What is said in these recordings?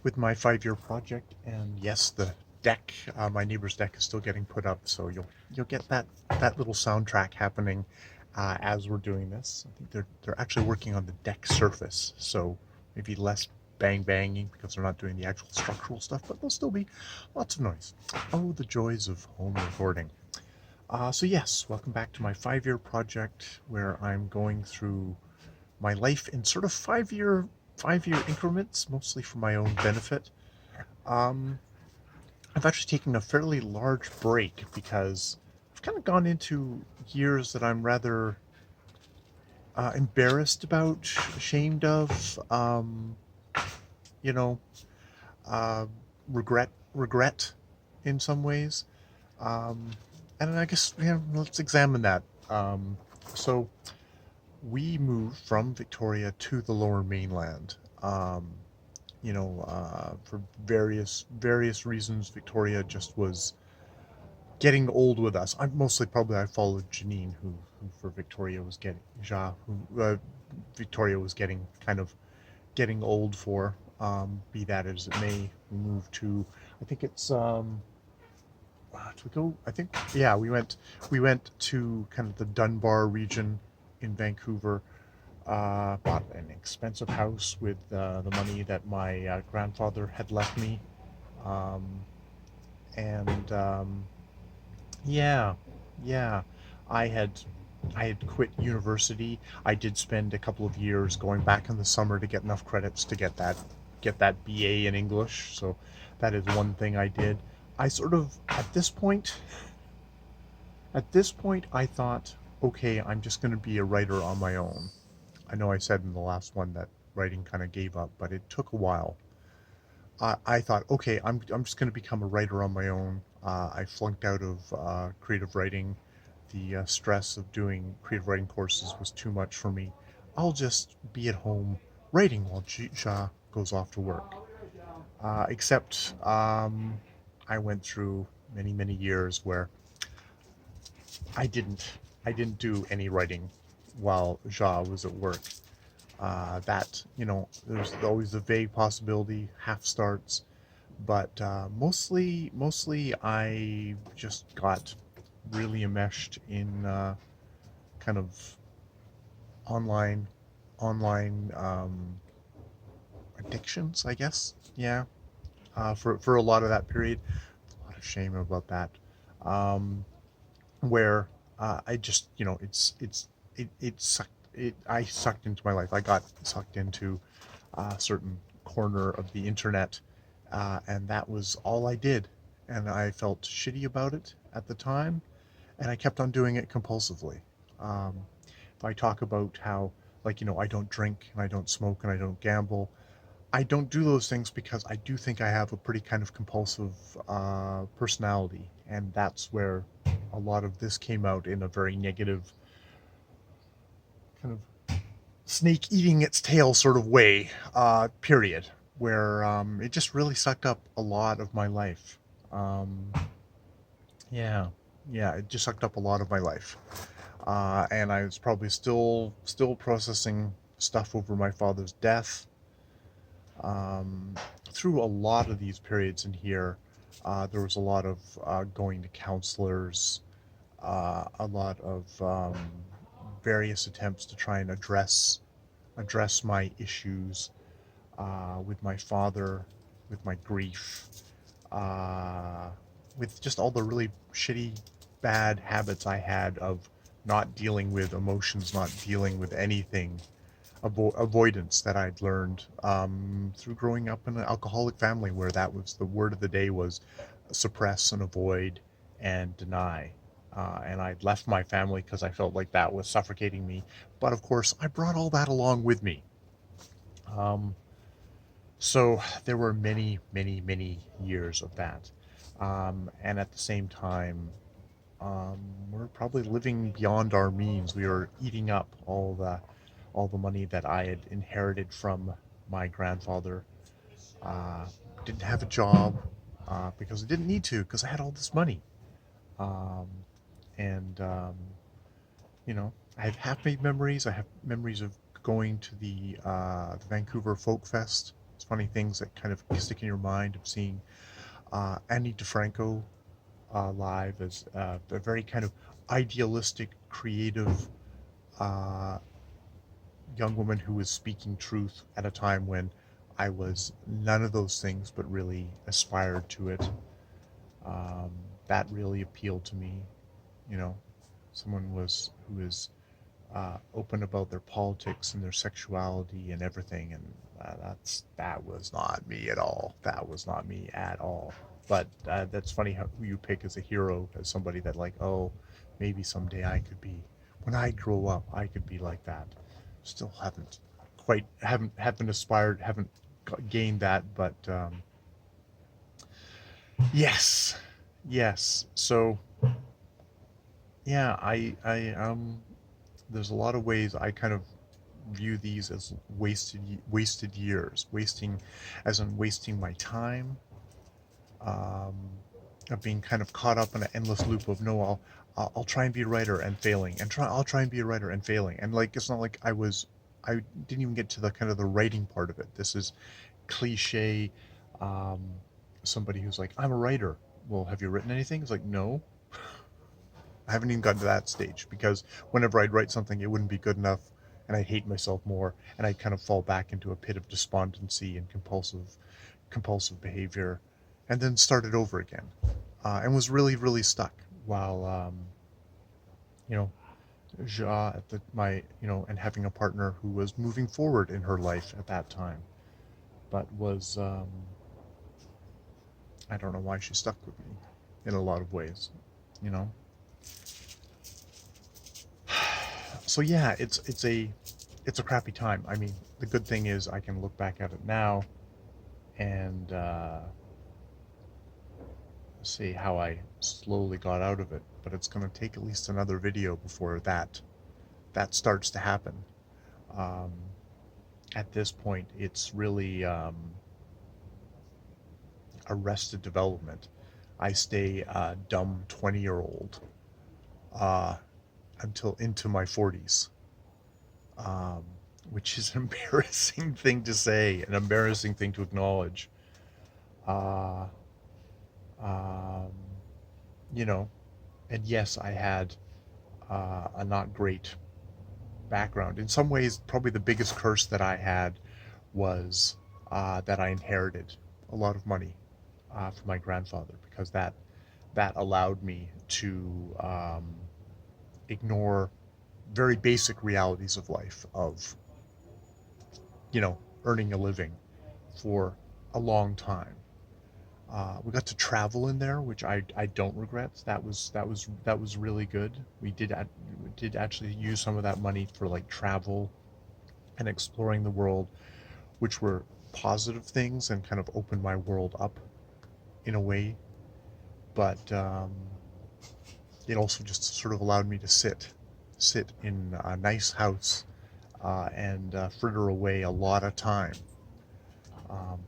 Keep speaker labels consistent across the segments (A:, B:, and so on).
A: with my 5-year project, and yes, the deck, my neighbor's deck, is still getting put up. So you'll get that little soundtrack happening as we're doing this. I think they're actually working on the deck surface, so maybe less banging because they're not doing the actual structural stuff, but there'll still be lots of noise. Oh, the joys of home recording. So yes, welcome back to my 5-year project where I'm going through my life in sort of 5-year increments, mostly for my own benefit. Um, I've actually taken a fairly large break because I've kind of gone into years that I'm rather embarrassed about, ashamed of, you know, uh, regret in some ways. Um, and I guess, let's examine that. So we moved from Victoria to the Lower Mainland. For various reasons, Victoria just was getting old with us. I followed Janine, who for Victoria was getting Ja, who Victoria was getting kind of getting old for. Be that as it may, we moved to. I think it's to go. I think yeah, we went to kind of the Dunbar region in Vancouver. Bought an expensive house with the money that my grandfather had left me, um, and yeah, yeah. I had I had quit university. I did spend a couple of years going back in the summer to get enough credits to get that BA in English. So that is one thing I did. I sort of at this point I thought, okay, I'm just going to be a writer on my own. I know I said in the last one that writing kind of gave up, but it took a while. I thought, okay, I'm just going to become a writer on my own. I flunked out of creative writing. The stress of doing creative writing courses was too much for me. I'll just be at home writing while Jia goes off to work. Except I went through many years where I didn't I didn't do any writing while Jia was at work. That there's always a vague possibility, half starts, but mostly I just got really enmeshed in kind of online online addictions, I guess. Yeah, for a lot of that period, a lot of shame about that. Um, where I just it sucked it I sucked into my life. I got sucked into a certain corner of the internet, and that was all I did. And I felt shitty about it at the time, and I kept on doing it compulsively. Um, if I talk about how, like, I don't drink and I don't smoke and I don't gamble, I don't do those things because I do think I have a pretty kind of compulsive personality, and that's where a lot of this came out in a very negative kind of snake eating its tail sort of way, period, where it just really sucked up a lot of my life. Um, yeah, yeah, it just sucked up a lot of my life, and I was probably still processing stuff over my father's death. Um, Through a lot of these periods in here, there was a lot of going to counselors, a lot of various attempts to try and address my issues with my father, with my grief, uh, with just all the really shitty, bad habits I had of not dealing with emotions, not dealing with anything, avoidance that I'd learned through growing up in an alcoholic family, where that was the word of the day was suppress and avoid and deny. And I'd left my family because I felt like that was suffocating me. But of course, I brought all that along with me. Um, so there were many years of that. And at the same time, we're probably living beyond our means. We were eating up all the money that I had inherited from my grandfather. Uh, didn't have a job because I didn't need to because I had all this money. Um, and I have half-made memories. I have memories of going to the Vancouver Folk Fest It's funny things that kind of stick in your mind of seeing Annie DeFranco live as a very kind of idealistic, creative uh, young woman who was speaking truth at a time when I was none of those things, but really aspired to it. Um, that really appealed to me. You know, someone was who is open about their politics and their sexuality and everything, and that was not me at all. That was not me at all. But that's funny how who you pick as a hero, as somebody that like, oh, maybe someday I could be, when I grow up, I could be like that. Still haven't aspired, haven't gained that, but yes, yes. So yeah, there's a lot of ways I kind of view these as wasted years, wasting, as in wasting my time, um, of being kind of caught up in an endless loop of no, I'll try and be a writer and failing, and I'll try and be a writer and failing, and like it's not like I didn't even get to the kind of the writing part of it. This is cliche. Um, Somebody who's like, I'm a writer. Well, have you written anything? It's like, no, I haven't even gotten to that stage, because whenever I'd write something, it wouldn't be good enough, and I'd hate myself more, and I'd kind of fall back into a pit of despondency and compulsive behavior, and then started over again, and was really really stuck while you know Ja at my and having a partner who was moving forward in her life at that time, but was I don't know why she stuck with me in a lot of ways, you know. So yeah, it's a crappy time. I mean, the good thing is I can look back at it now and see how I slowly got out of it. But it's going to take at least another video before that starts to happen. Um, at this point, it's really arrested development. I stay a dumb 20-year-old uh, until into my 40s, um, which is an embarrassing thing to say, an embarrassing thing to acknowledge. Uh, um, you know, and yes, I had a not great background. In some ways, probably the biggest curse that I had was that I inherited a lot of money from my grandfather, because that allowed me to ignore very basic realities of life, of earning a living for a long time. We got to travel in there, which I don't regret. That was really good. We did actually use some of that money for like travel and exploring the world, which were positive things and kind of opened my world up in a way. But it also just sort of allowed me to sit in a nice house and fritter away a lot of time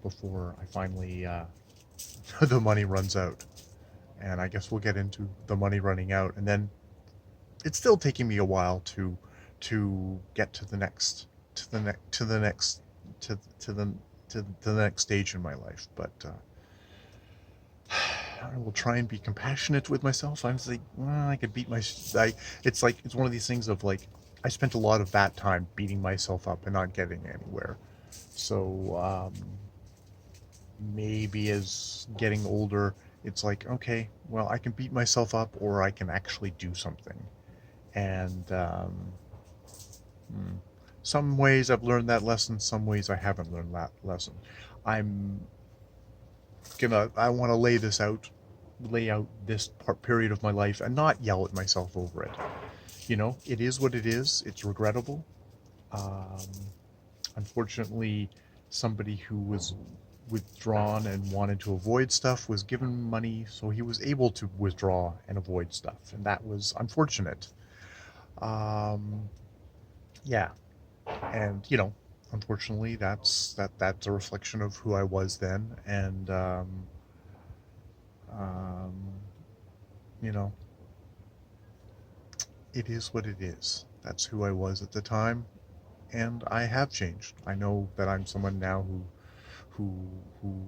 A: before I finally the money runs out. And I guess we'll get into the money running out, and then it's still taking me a while to get to the next to the next to the next to the next stage in my life. But I will try and be compassionate with myself. I'm just like, well, I could beat my. It's like it's one of these things of like I spent a lot of that time beating myself up and not getting anywhere. So maybe as getting older, it's like, okay, well, I can beat myself up, or I can actually do something. And some ways I've learned that lesson, some ways I haven't learned that lesson. I'm I want to lay out this period of my life and not yell at myself over it. It is what it is. It's regrettable. Um, Unfortunately, somebody who was withdrawn and wanted to avoid stuff was given money, so he was able to withdraw and avoid stuff, and that was unfortunate. Um, yeah, and unfortunately, that's a reflection of who I was then, and um, you know, it is what it is. That's who I was at the time, and I have changed. I know that I'm someone now who who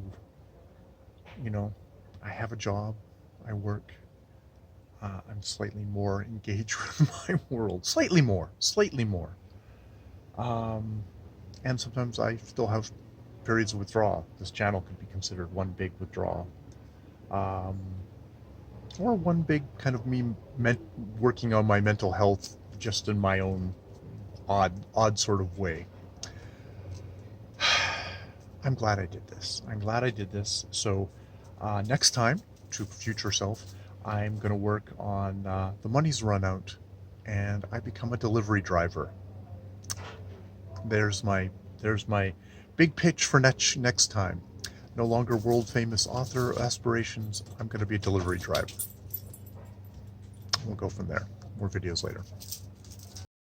A: you know, I have a job, I work, I'm slightly more engaged with my world, slightly more. Um, and sometimes I still have periods of withdrawal. This channel could be considered one big withdrawal, um, or one big kind of me working on my mental health just in my own odd sort of way. I'm glad I did this. I'm glad I did this. So next time, to future self, I'm going to work on the money's run out, and I become a delivery driver. There's my there's my big pitch for next time. No longer world famous author aspirations. I'm going to be a delivery driver. We'll go from there. More videos later.